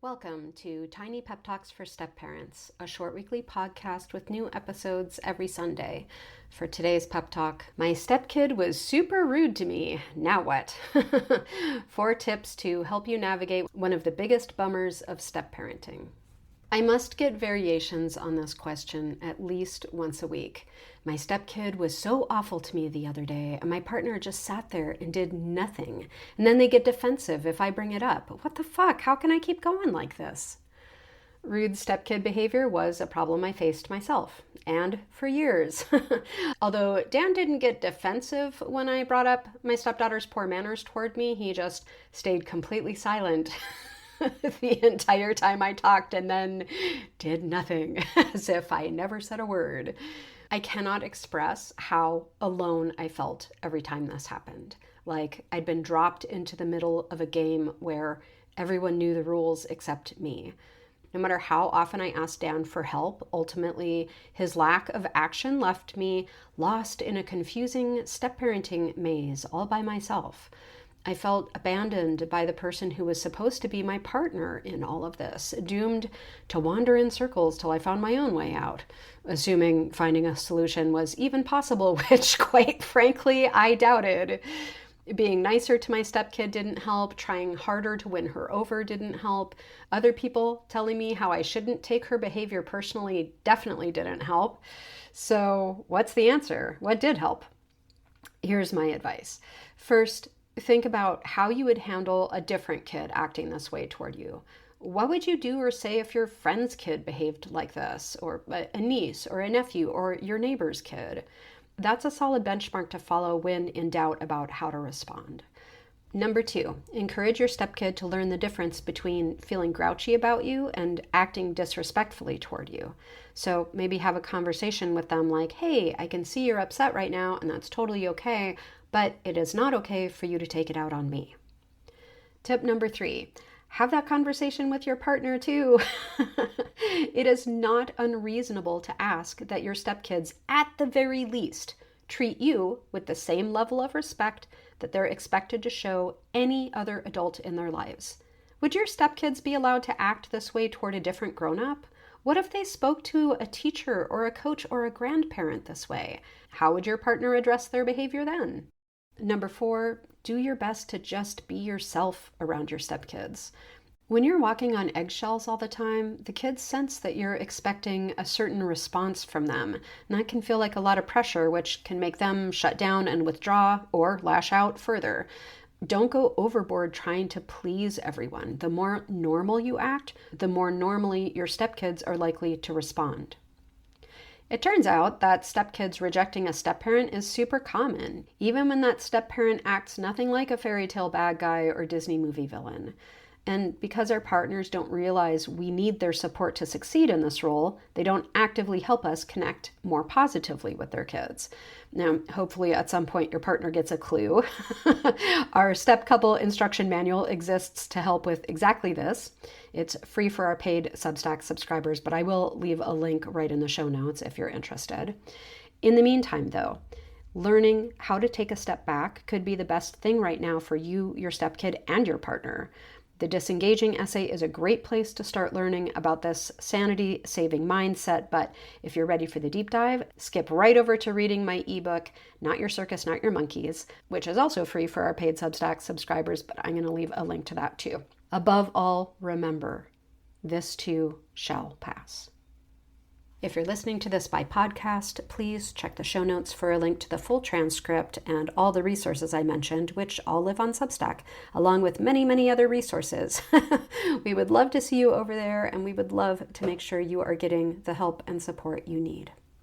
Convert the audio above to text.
Welcome to Tiny Pep Talks for Step Parents, a short weekly podcast with new episodes every Sunday. For today's pep talk, my stepkid was super rude to me. Now what? 4 tips to help you navigate one of the biggest bummers of step parenting. I must get variations on this question at least once a week. My stepkid was so awful to me the other day, and my partner just sat there and did nothing. And then they get defensive if I bring it up. What the fuck? How can I keep going like this? Rude stepkid behavior was a problem I faced myself, and for years. Although Dan didn't get defensive when I brought up my stepdaughter's poor manners toward me, he just stayed completely silent the entire time I talked and then did nothing, as if I never said a word. I cannot express how alone I felt every time this happened. Like I'd been dropped into the middle of a game where everyone knew the rules except me. No matter how often I asked Dan for help, ultimately his lack of action left me lost in a confusing step-parenting maze all by myself. I felt abandoned by the person who was supposed to be my partner in all of this, doomed to wander in circles till I found my own way out, assuming finding a solution was even possible, which quite frankly, I doubted. Being nicer to my stepkid didn't help. Trying harder to win her over didn't help. Other people telling me how I shouldn't take her behavior personally definitely didn't help. So what's the answer? What did help? Here's my advice. First, think about how you would handle a different kid acting this way toward you. What would you do or say if your friend's kid behaved like this, or a niece or a nephew or your neighbor's kid? That's a solid benchmark to follow when in doubt about how to respond. Number 2, encourage your stepkid to learn the difference between feeling grouchy about you and acting disrespectfully toward you. So maybe have a conversation with them like, hey, I can see you're upset right now and that's totally okay, but it is not okay for you to take it out on me. Tip number 3, have that conversation with your partner too. It is not unreasonable to ask that your stepkids, at the very least, treat you with the same level of respect that they're expected to show any other adult in their lives. Would your stepkids be allowed to act this way toward a different grown-up? What if they spoke to a teacher or a coach or a grandparent this way? How would your partner address their behavior then? Number 4, do your best to just be yourself around your stepkids. When you're walking on eggshells all the time, the kids sense that you're expecting a certain response from them, and that can feel like a lot of pressure, which can make them shut down and withdraw or lash out further. Don't go overboard trying to please everyone. The more normal you act, the more normally your stepkids are likely to respond. It turns out that stepkids rejecting a stepparent is super common, even when that stepparent acts nothing like a fairy tale bad guy or Disney movie villain. And because our partners don't realize we need their support to succeed in this role, they don't actively help us connect more positively with their kids. Now, hopefully at some point your partner gets a clue. Our step couple instruction manual exists to help with exactly this. It's free for our paid Substack subscribers, but I will leave a link right in the show notes if you're interested. In the meantime, though, learning how to take a step back could be the best thing right now for you, your stepkid, and your partner. The Disengaging essay is a great place to start learning about this sanity-saving mindset, but if you're ready for the deep dive, skip right over to reading my ebook, Not Your Circus, Not Your Monkeys, which is also free for our paid Substack subscribers, but I'm going to leave a link to that too. Above all, remember, this too shall pass. If you're listening to this by podcast, please check the show notes for a link to the full transcript and all the resources I mentioned, which all live on Substack, along with many, many other resources. We would love to see you over there, and we would love to make sure you are getting the help and support you need.